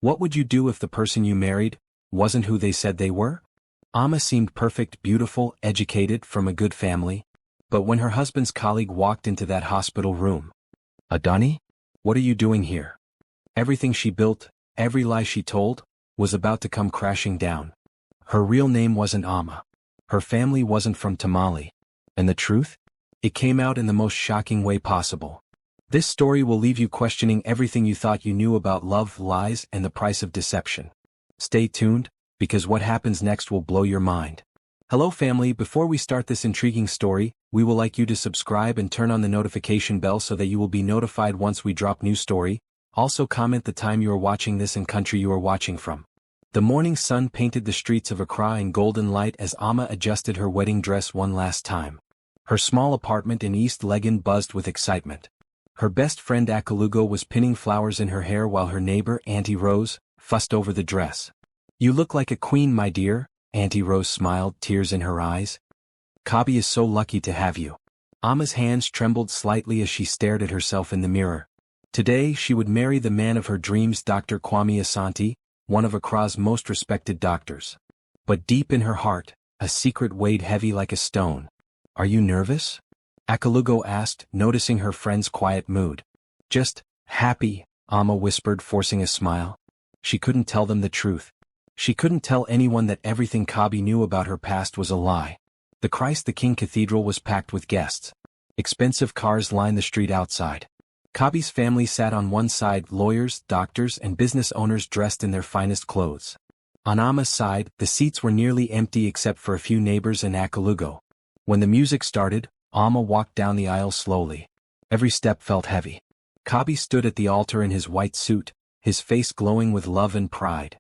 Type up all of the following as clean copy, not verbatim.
What would you do if the person you married wasn't who they said they were? Amma seemed perfect, beautiful, educated, from a good family. But when her husband's colleague walked into that hospital room, Adani? What are you doing here? Everything she built, every lie she told, was about to come crashing down. Her real name wasn't Amma. Her family wasn't from Tamale. And the truth? It came out in the most shocking way possible. This story will leave you questioning everything you thought you knew about love, lies, and the price of deception. Stay tuned, because what happens next will blow your mind. Hello family, before we start this intriguing story, we would like you to subscribe and turn on the notification bell so that you will be notified once we drop new story. Also comment the time you are watching this and country you are watching from. The morning sun painted the streets of Accra in golden light as Amma adjusted her wedding dress one last time. Her small apartment in East Legon buzzed with excitement. Her best friend Akalugo was pinning flowers in her hair while her neighbor, Auntie Rose, fussed over the dress. "You look like a queen, my dear," Auntie Rose smiled, tears in her eyes. "Kabi is so lucky to have you." Amma's hands trembled slightly as she stared at herself in the mirror. Today she would marry the man of her dreams, Dr. Kwame Asante, one of Accra's most respected doctors. But deep in her heart, a secret weighed heavy like a stone. "Are you nervous?" Akalugo asked, noticing her friend's quiet mood. "Just happy," Amma whispered, forcing a smile. She couldn't tell them the truth. She couldn't tell anyone that everything Kabi knew about her past was a lie. The Christ the King Cathedral was packed with guests. Expensive cars lined the street outside. Kabi's family sat on one side, lawyers, doctors, and business owners dressed in their finest clothes. On Amma's side, the seats were nearly empty except for a few neighbors and Akalugo. When the music started, Amma walked down the aisle slowly. Every step felt heavy. Kabi stood at the altar in his white suit, his face glowing with love and pride.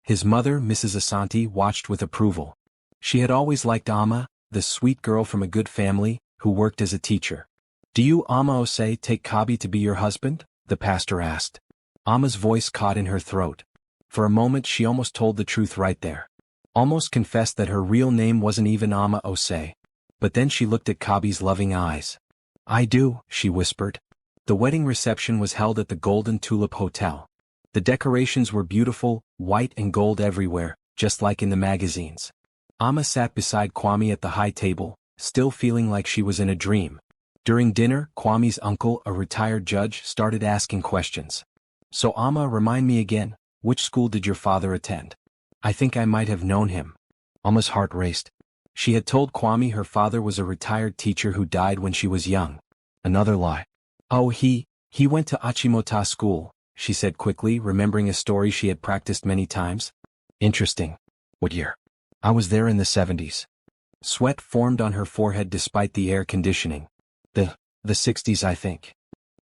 His mother, Mrs. Asante, watched with approval. She had always liked Amma, the sweet girl from a good family, who worked as a teacher. "Do you, Amma Osei, take Kabi to be your husband?" the pastor asked. Amma's voice caught in her throat. For a moment she almost told the truth right there. Almost confessed that her real name wasn't even Amma Osei. But then she looked at Kabi's loving eyes. "I do," she whispered. The wedding reception was held at the Golden Tulip Hotel. The decorations were beautiful, white and gold everywhere, just like in the magazines. Amma sat beside Kwame at the high table, still feeling like she was in a dream. During dinner, Kwame's uncle, a retired judge, started asking questions. "So Amma, remind me again, which school did your father attend? I think I might have known him." Amma's heart raced. She had told Kwame her father was a retired teacher who died when she was young. Another lie. "Oh, he went to Achimota school," she said quickly, remembering a story she had practiced many times. "Interesting. What year?" "I was there in the 70s. Sweat formed on her forehead despite the air conditioning. The 60s, I think."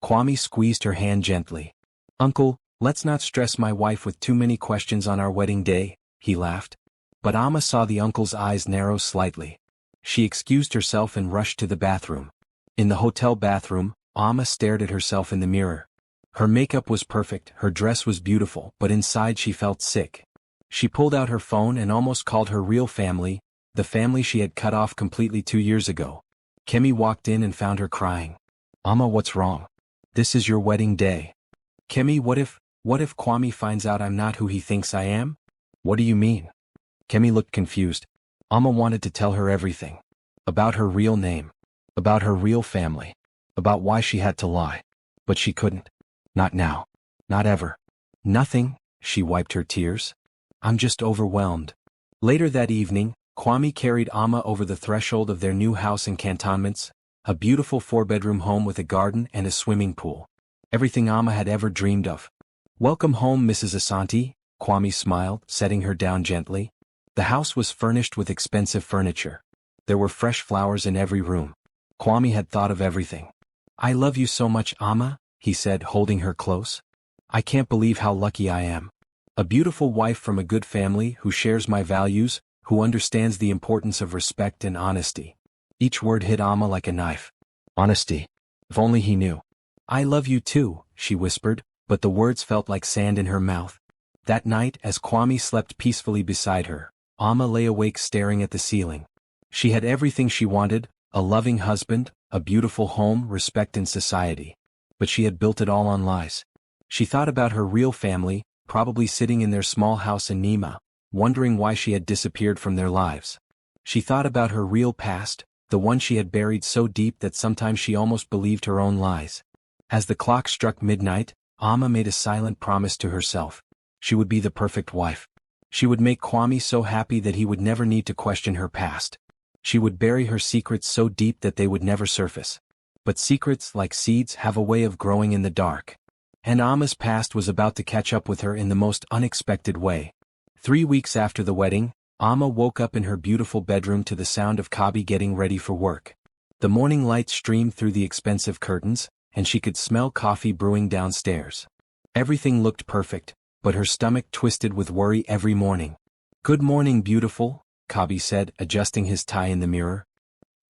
Kwame squeezed her hand gently. "Uncle, let's not stress my wife with too many questions on our wedding day," he laughed. But Amma saw the uncle's eyes narrow slightly. She excused herself and rushed to the bathroom. In the hotel bathroom, Amma stared at herself in the mirror. Her makeup was perfect, her dress was beautiful, but inside she felt sick. She pulled out her phone and almost called her real family, the family she had cut off completely 2 years ago. Kemi walked in and found her crying. "Amma, what's wrong? This is your wedding day." "Kemi, what if Kwame finds out I'm not who he thinks I am?" "What do you mean?" Kemi looked confused. Amma wanted to tell her everything. About her real name. About her real family. About why she had to lie. But she couldn't. Not now. Not ever. "Nothing," she wiped her tears. "I'm just overwhelmed." Later that evening, Kwame carried Amma over the threshold of their new house in Cantonments, a beautiful 4-bedroom home with a garden and a swimming pool. Everything Amma had ever dreamed of. "Welcome home, Mrs. Asante," Kwame smiled, setting her down gently. The house was furnished with expensive furniture. There were fresh flowers in every room. Kwame had thought of everything. "I love you so much, Amma," he said, holding her close. "I can't believe how lucky I am. A beautiful wife from a good family who shares my values, who understands the importance of respect and honesty." Each word hit Amma like a knife. Honesty. If only he knew. "I love you too," she whispered, but the words felt like sand in her mouth. That night, as Kwame slept peacefully beside her, Amma lay awake staring at the ceiling. She had everything she wanted, a loving husband, a beautiful home, respect in society. But she had built it all on lies. She thought about her real family, probably sitting in their small house in Nima, wondering why she had disappeared from their lives. She thought about her real past, the one she had buried so deep that sometimes she almost believed her own lies. As the clock struck midnight, Amma made a silent promise to herself. She would be the perfect wife. She would make Kwame so happy that he would never need to question her past. She would bury her secrets so deep that they would never surface. But secrets, like seeds, have a way of growing in the dark. And Amma's past was about to catch up with her in the most unexpected way. 3 weeks after the wedding, Amma woke up in her beautiful bedroom to the sound of Kabi getting ready for work. The morning light streamed through the expensive curtains, and she could smell coffee brewing downstairs. Everything looked perfect, but her stomach twisted with worry every morning. "Good morning, beautiful," Kabi said, adjusting his tie in the mirror.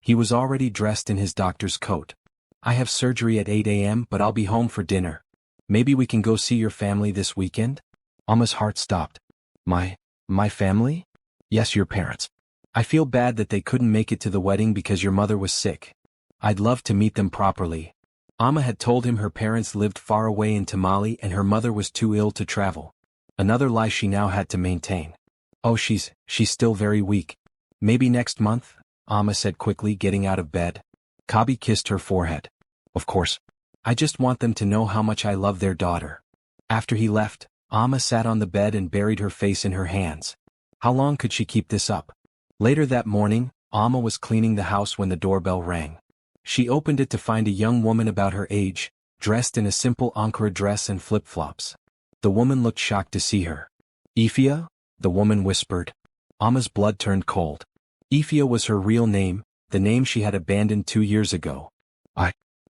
He was already dressed in his doctor's coat. "I have surgery at 8 a.m. but I'll be home for dinner. Maybe we can go see your family this weekend?" Amma's heart stopped. My family? Yes, your parents. I feel bad that they couldn't make it to the wedding because your mother was sick. I'd love to meet them properly. Amma had told him her parents lived far away in Tamale and her mother was too ill to travel. Another lie she now had to maintain. "Oh, she's still very weak. Maybe next month," Amma said quickly, getting out of bed. Kabi kissed her forehead. "Of course. I just want them to know how much I love their daughter." After he left, Amma sat on the bed and buried her face in her hands. How long could she keep this up? Later that morning, Amma was cleaning the house when the doorbell rang. She opened it to find a young woman about her age, dressed in a simple Ankara dress and flip-flops. The woman looked shocked to see her. "Ifia?" the woman whispered. Amma's blood turned cold. Ifia was her real name, the name she had abandoned 2 years ago.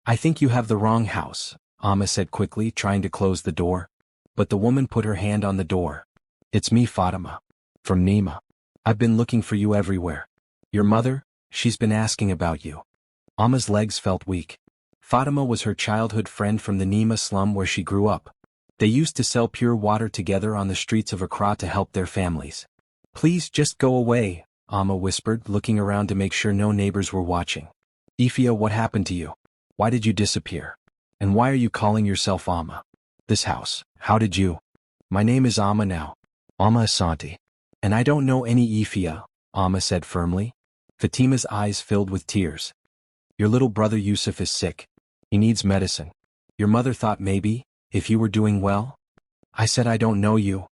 I think you have the wrong house," Amma said quickly, trying to close the door. But the woman put her hand on the door. "It's me, Fatima. From Nima. I've been looking for you everywhere. Your mother, she's been asking about you." Amma's legs felt weak. Fatima was her childhood friend from the Nima slum where she grew up. They used to sell pure water together on the streets of Accra to help their families. "Please just go away," Amma whispered, looking around to make sure no neighbors were watching. "Ifia, what happened to you? Why did you disappear? And why are you calling yourself Amma? This house, how did you—" "My name is Amma now. Amma Asante. And I don't know any Ifia," Amma said firmly. Fatima's eyes filled with tears. "Your little brother Yusuf is sick. He needs medicine. Your mother thought maybe, if you were doing well?" "I said I don't know you."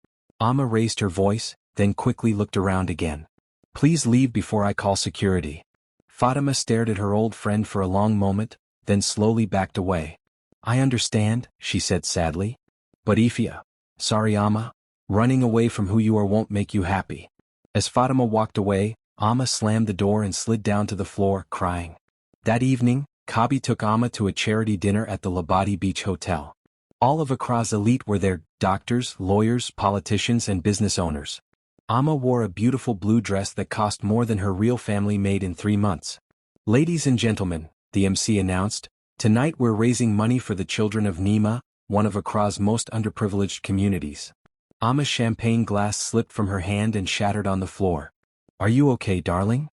Amma raised her voice, then quickly looked around again. "Please leave before I call security." Fatima stared at her old friend for a long moment, then slowly backed away. "I understand," she said sadly. "But Ifia, sorry Amma, running away from who you are won't make you happy." As Fatima walked away, Amma slammed the door and slid down to the floor, crying. That evening, Kabi took Amma to a charity dinner at the Labadi Beach Hotel. All of Accra's elite were there: doctors, lawyers, politicians and business owners. Amma wore a beautiful blue dress that cost more than her real family made in 3 months. "Ladies and gentlemen," the MC announced, "tonight we're raising money for the children of Nima, one of Accra's most underprivileged communities." Amma's champagne glass slipped from her hand and shattered on the floor. "Are you okay, darling?"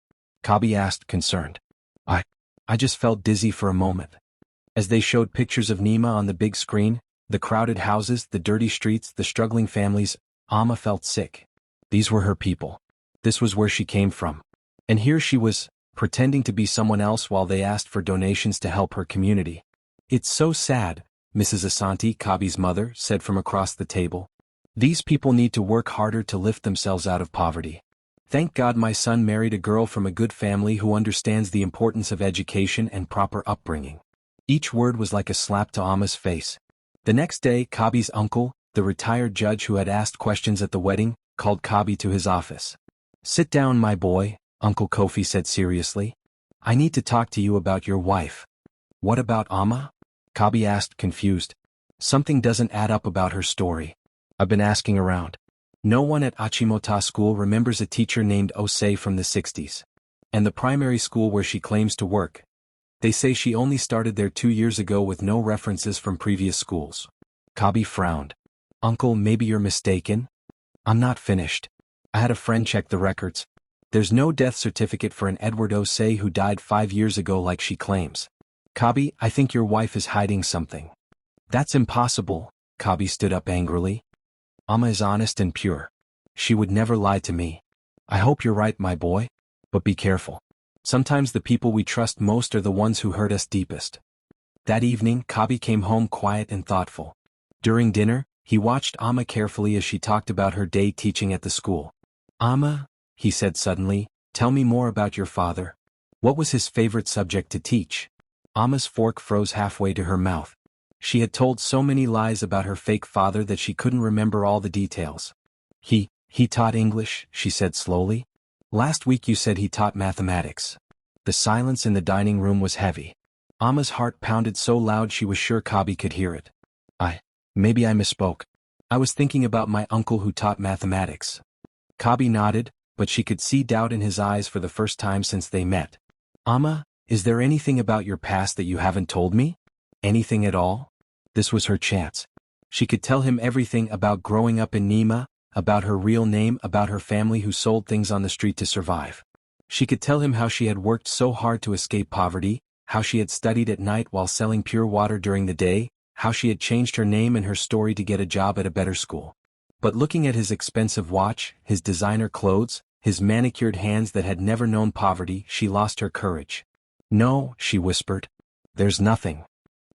Kabi asked, concerned. I just felt dizzy for a moment." As they showed pictures of Nima on the big screen, the crowded houses, the dirty streets, the struggling families, Amma felt sick. These were her people. This was where she came from. And here she was, pretending to be someone else while they asked for donations to help her community. "It's so sad," Mrs. Asante, Kabi's mother, said from across the table. "These people need to work harder to lift themselves out of poverty. Thank God my son married a girl from a good family who understands the importance of education and proper upbringing." Each word was like a slap to Amma's face. The next day, Kabi's uncle, the retired judge who had asked questions at the wedding, called Kabi to his office. "Sit down, my boy," Uncle Kofi said seriously. "I need to talk to you about your wife." "What about Amma?" Kabi asked, confused. "Something doesn't add up about her story. I've been asking around. No one at Achimota School remembers a teacher named Osei from the 60s. And the primary school where she claims to work. They say she only started there 2 years ago with no references from previous schools." Kabi frowned. "Uncle, maybe you're mistaken? I'm not finished. I had a friend check the records. There's no death certificate for an Edward Osei who died 5 years ago like she claims." "Kabi, I think your wife is hiding something." "That's impossible," Kabi stood up angrily. Amma is honest and pure. She would never lie to me. I hope you're right, my boy. But be careful. Sometimes the people we trust most are the ones who hurt us deepest. That evening, Kabi came home quiet and thoughtful. During dinner, he watched Amma carefully as she talked about her day teaching at the school. Amma, he said suddenly, tell me more about your father. What was his favorite subject to teach? Amma's fork froze halfway to her mouth. She had told so many lies about her fake father that she couldn't remember all the details. He taught English, she said slowly. Last week you said he taught mathematics. The silence in the dining room was heavy. Amma's heart pounded so loud she was sure Kabi could hear it. Maybe I misspoke. I was thinking about my uncle who taught mathematics. Kabi nodded, but she could see doubt in his eyes for the first time since they met. Amma, is there anything about your past that you haven't told me? Anything at all? This was her chance. She could tell him everything about growing up in Nima, about her real name, about her family who sold things on the street to survive. She could tell him how she had worked so hard to escape poverty, how she had studied at night while selling pure water during the day, how she had changed her name and her story to get a job at a better school. But looking at his expensive watch, his designer clothes, his manicured hands that had never known poverty, she lost her courage. No, she whispered. There's nothing.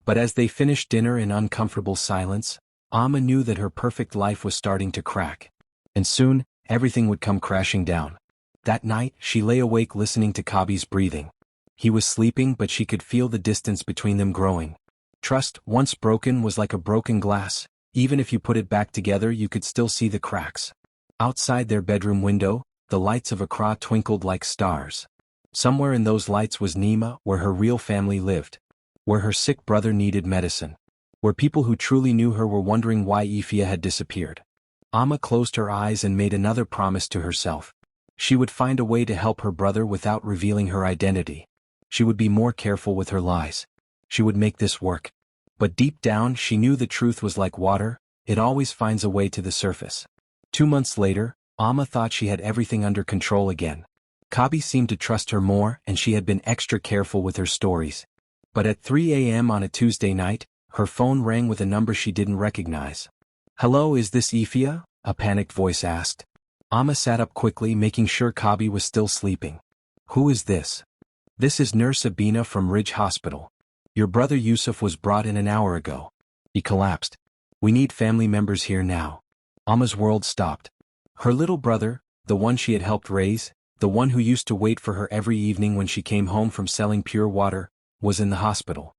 But as they finished dinner in uncomfortable silence, Amma knew that her perfect life was starting to crack. And soon, everything would come crashing down. That night, she lay awake listening to Kabi's breathing. He was sleeping, but she could feel the distance between them growing. Trust, once broken, was like a broken glass. Even if you put it back together, you could still see the cracks. Outside their bedroom window, the lights of Accra twinkled like stars. Somewhere in those lights was Nima, where her real family lived. Where her sick brother needed medicine. Where people who truly knew her were wondering why Ifia had disappeared. Amma closed her eyes and made another promise to herself. She would find a way to help her brother without revealing her identity. She would be more careful with her lies. She would make this work. But deep down she knew the truth was like water, it always finds a way to the surface. 2 months later, Amma thought she had everything under control again. Kabi seemed to trust her more and she had been extra careful with her stories. But at 3 a.m. on a Tuesday night, her phone rang with a number she didn't recognize. Hello, is this Ifia? A panicked voice asked. Amma sat up quickly, making sure Kabi was still sleeping. Who is this? This is Nurse Abina from Ridge Hospital. Your brother Yusuf was brought in an hour ago. He collapsed. We need family members here now. Amma's world stopped. Her little brother, the one she had helped raise, the one who used to wait for her every evening when she came home from selling pure water, was in the hospital.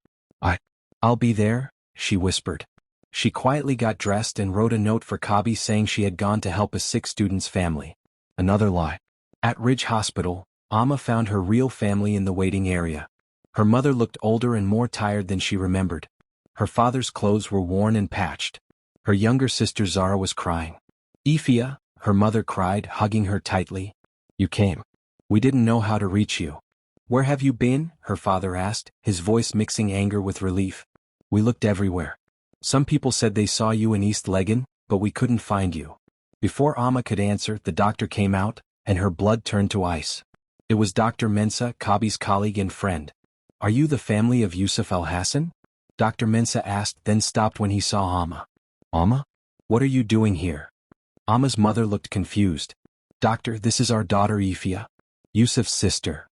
I'll be there, she whispered. She quietly got dressed and wrote a note for Kabi saying she had gone to help a sick student's family. Another lie. At Ridge Hospital, Amma found her real family in the waiting area. Her mother looked older and more tired than she remembered. Her father's clothes were worn and patched. Her younger sister Zara was crying. Ifia, her mother cried, hugging her tightly. You came. We didn't know how to reach you. Where have you been? Her father asked, his voice mixing anger with relief. We looked everywhere. Some people said they saw you in East Legon, but we couldn't find you. Before Amma could answer, the doctor came out, and her blood turned to ice. It was Dr. Mensa, Kabi's colleague and friend. Are you the family of Yusuf al-Hassan? Dr. Mensa asked, then stopped when he saw Amma. Amma? What are you doing here? Amma's mother looked confused. Doctor, this is our daughter Ifia. Yusuf's sister.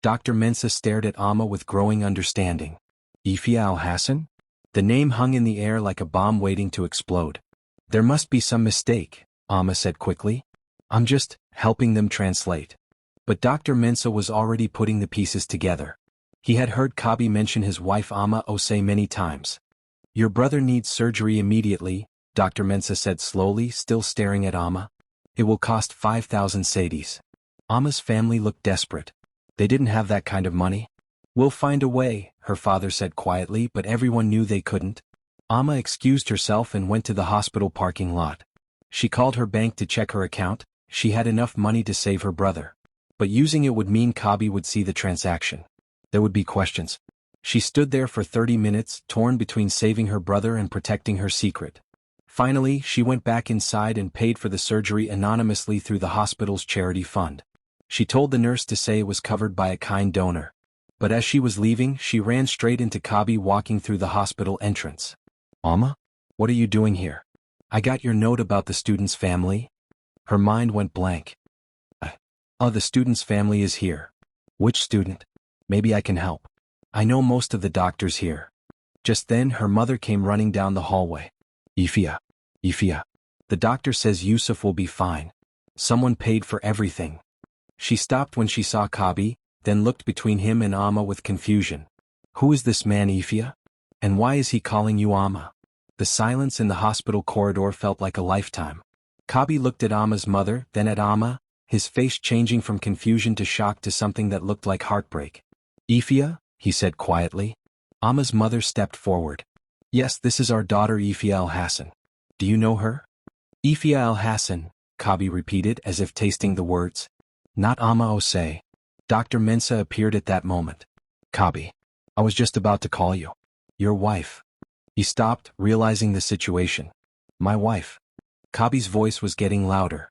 Dr. Mensa stared at Amma with growing understanding. Ifia al-Hassan? The name hung in the air like a bomb waiting to explode. There must be some mistake, Amma said quickly. I'm just helping them translate. But Dr. Mensa was already putting the pieces together. He had heard Kabi mention his wife Amma Osei many times. Your brother needs surgery immediately, Dr. Mensa said slowly, still staring at Amma. It will cost 5,000 cedis. Amma's family looked desperate. They didn't have that kind of money. We'll find a way, her father said quietly, but everyone knew they couldn't. Amma excused herself and went to the hospital parking lot. She called her bank to check her account. She had enough money to save her brother. But using it would mean Kabi would see the transaction. There would be questions. She stood there for 30 minutes, torn between saving her brother and protecting her secret. Finally, she went back inside and paid for the surgery anonymously through the hospital's charity fund. She told the nurse to say it was covered by a kind donor. But as she was leaving, she ran straight into Kabi walking through the hospital entrance. Amma? What are you doing here? I got your note about the student's family. Her mind went blank. Oh, the student's family is here. Which student? Maybe I can help. I know most of the doctors here. Just then her mother came running down the hallway. Ifia. Ifia. The doctor says Yusuf will be fine. Someone paid for everything. She stopped when she saw Kabi, then looked between him and Amma with confusion. Who is this man, Ifia? And why is he calling you Amma? The silence in the hospital corridor felt like a lifetime. Kabi looked at Amma's mother, then at Amma, his face changing from confusion to shock to something that looked like heartbreak. Ifia, he said quietly. Amma's mother stepped forward. Yes, this is our daughter Ifia al-Hassan. Do you know her? Ifia al-Hassan, Kabi repeated as if tasting the words. Not Amma Osei. Dr. Mensa appeared at that moment. Kabi. I was just about to call you. Your wife. He stopped, realizing the situation. My wife. Kabi's voice was getting louder.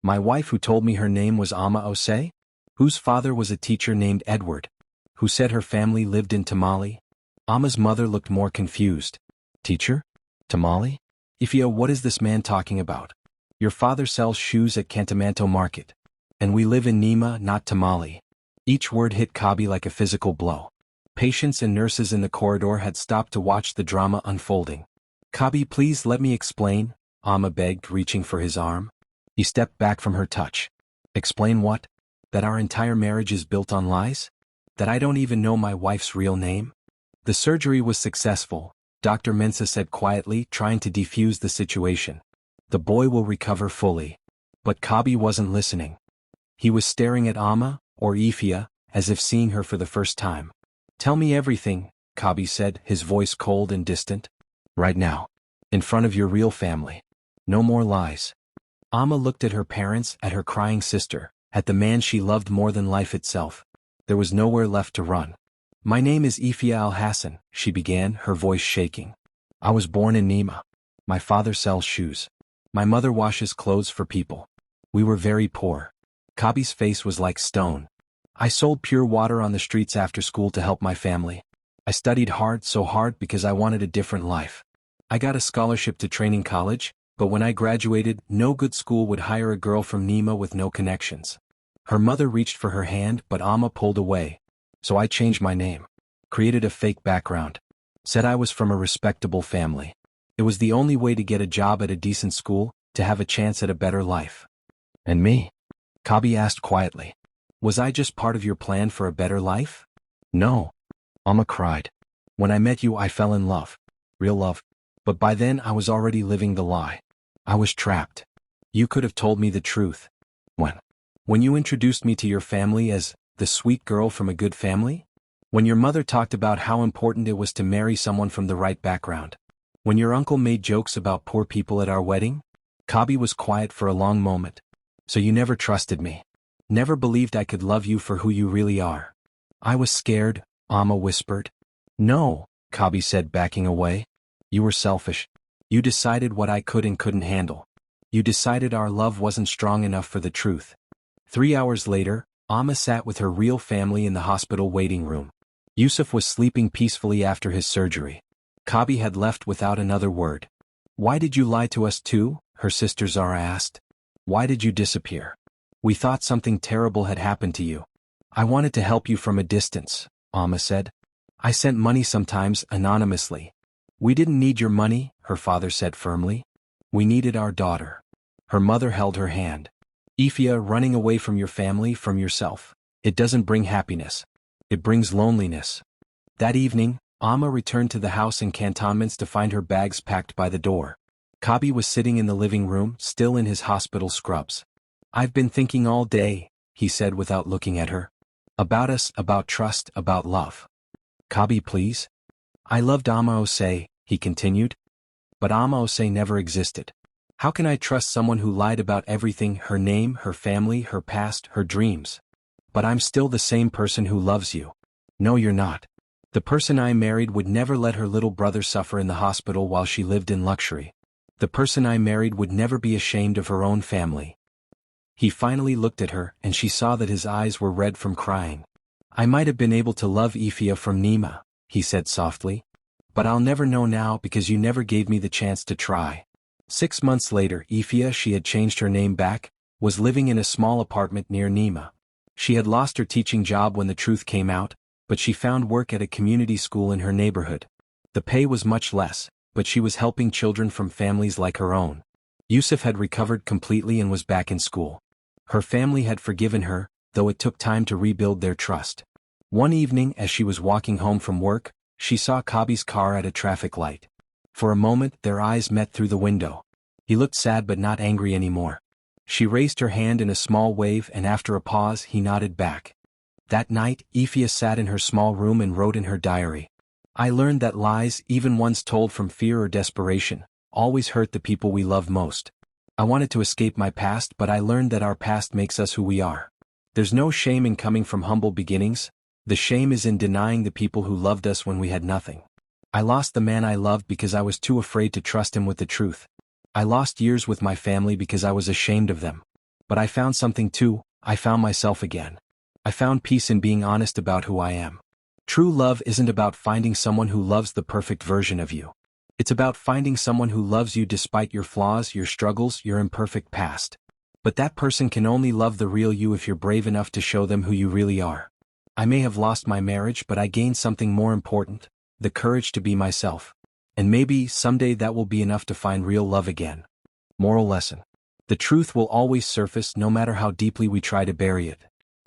My wife who told me her name was Amma Osei? Whose father was a teacher named Edward? Who said her family lived in Tamale? Amma's mother looked more confused. Teacher? Tamale? Ifia, what is this man talking about? Your father sells shoes at Cantamanto Market. And we live in Nima, not Tamale. Each word hit Kabi like a physical blow. Patients and nurses in the corridor had stopped to watch the drama unfolding. Kabi, please let me explain, Amma begged, reaching for his arm. He stepped back from her touch. Explain what? That our entire marriage is built on lies? That I don't even know my wife's real name? The surgery was successful, Dr. Mensa said quietly, trying to defuse the situation. The boy will recover fully. But Kabi wasn't listening. He was staring at Amma, or Ifia, as if seeing her for the first time. Tell me everything, Kabi said, his voice cold and distant. Right now. In front of your real family. No more lies. Amma looked at her parents, at her crying sister, at the man she loved more than life itself. There was nowhere left to run. My name is Ifia al-Hassan, she began, her voice shaking. I was born in Nima. My father sells shoes. My mother washes clothes for people. We were very poor. Kabi's face was like stone. I sold pure water on the streets after school to help my family. I studied hard, so hard because I wanted a different life. I got a scholarship to training college, but when I graduated, no good school would hire a girl from Nima with no connections. Her mother reached for her hand, but Amma pulled away. So I changed my name. Created a fake background. Said I was from a respectable family. It was the only way to get a job at a decent school, to have a chance at a better life. And me? Kabi asked quietly. Was I just part of your plan for a better life? No. Amma cried. When I met you I fell in love. Real love. But by then I was already living the lie. I was trapped. You could have told me the truth. When you introduced me to your family as the sweet girl from a good family? When your mother talked about how important it was to marry someone from the right background? When your uncle made jokes about poor people at our wedding? Kabi was quiet for a long moment. So you never trusted me. Never believed I could love you for who you really are. I was scared, Amma whispered. No, Kabi said, backing away. You were selfish. You decided what I could and couldn't handle. You decided our love wasn't strong enough for the truth. 3 hours later, Amma sat with her real family in the hospital waiting room. Yusuf was sleeping peacefully after his surgery. Kabi had left without another word. Why did you lie to us too? Her sister Zara asked. Why did you disappear? We thought something terrible had happened to you. I wanted to help you from a distance, Amma said. I sent money sometimes anonymously. We didn't need your money, her father said firmly. We needed our daughter. Her mother held her hand. Ifia, running away from your family, from yourself. It doesn't bring happiness. It brings loneliness. That evening, Amma returned to the house in cantonments to find her bags packed by the door. Kabi was sitting in the living room, still in his hospital scrubs. I've been thinking all day, he said without looking at her. About us, about trust, about love. Kabi, please. I loved Amma Osei, he continued. But Amma Osei never existed. How can I trust someone who lied about everything, her name, her family, her past, her dreams? But I'm still the same person who loves you. No, you're not. The person I married would never let her little brother suffer in the hospital while she lived in luxury. The person I married would never be ashamed of her own family. He finally looked at her, and she saw that his eyes were red from crying. I might have been able to love Ifia from Nima, he said softly. But I'll never know now because you never gave me the chance to try. 6 months later, Ifia, she had changed her name back, was living in a small apartment near Nima. She had lost her teaching job when the truth came out, but she found work at a community school in her neighborhood. The pay was much less, but she was helping children from families like her own. Yusuf had recovered completely and was back in school. Her family had forgiven her, though it took time to rebuild their trust. One evening, as she was walking home from work, she saw Kabi's car at a traffic light. For a moment, their eyes met through the window. He looked sad but not angry anymore. She raised her hand in a small wave, and after a pause, he nodded back. That night, Ifia sat in her small room and wrote in her diary. I learned that lies, even ones told from fear or desperation, always hurt the people we love most. I wanted to escape my past, but I learned that our past makes us who we are. There's no shame in coming from humble beginnings. The shame is in denying the people who loved us when we had nothing. I lost the man I loved because I was too afraid to trust him with the truth. I lost years with my family because I was ashamed of them. But I found something too. I found myself again. I found peace in being honest about who I am. True love isn't about finding someone who loves the perfect version of you. It's about finding someone who loves you despite your flaws, your struggles, your imperfect past. But that person can only love the real you if you're brave enough to show them who you really are. I may have lost my marriage, but I gained something more important, the courage to be myself. And maybe someday that will be enough to find real love again. Moral lesson. The truth will always surface no matter how deeply we try to bury it.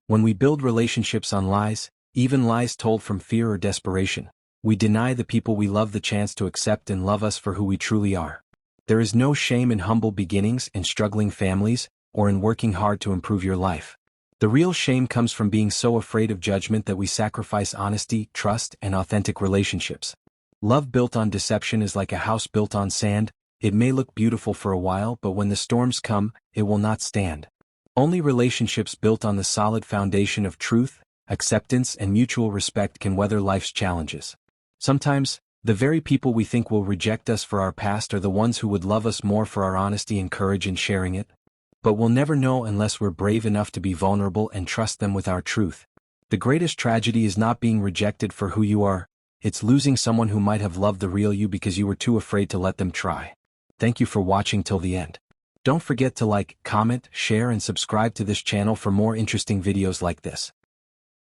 When we build relationships on lies, even lies told from fear or desperation, we deny the people we love the chance to accept and love us for who we truly are. There is no shame in humble beginnings, in struggling families, or in working hard to improve your life. The real shame comes from being so afraid of judgment that we sacrifice honesty, trust, and authentic relationships. Love built on deception is like a house built on sand. It may look beautiful for a while, but when the storms come, it will not stand. Only relationships built on the solid foundation of truth, acceptance, and mutual respect can weather life's challenges. Sometimes, the very people we think will reject us for our past are the ones who would love us more for our honesty and courage in sharing it. But we'll never know unless we're brave enough to be vulnerable and trust them with our truth. The greatest tragedy is not being rejected for who you are, it's losing someone who might have loved the real you because you were too afraid to let them try. Thank you for watching till the end. Don't forget to like, comment, share, and subscribe to this channel for more interesting videos like this.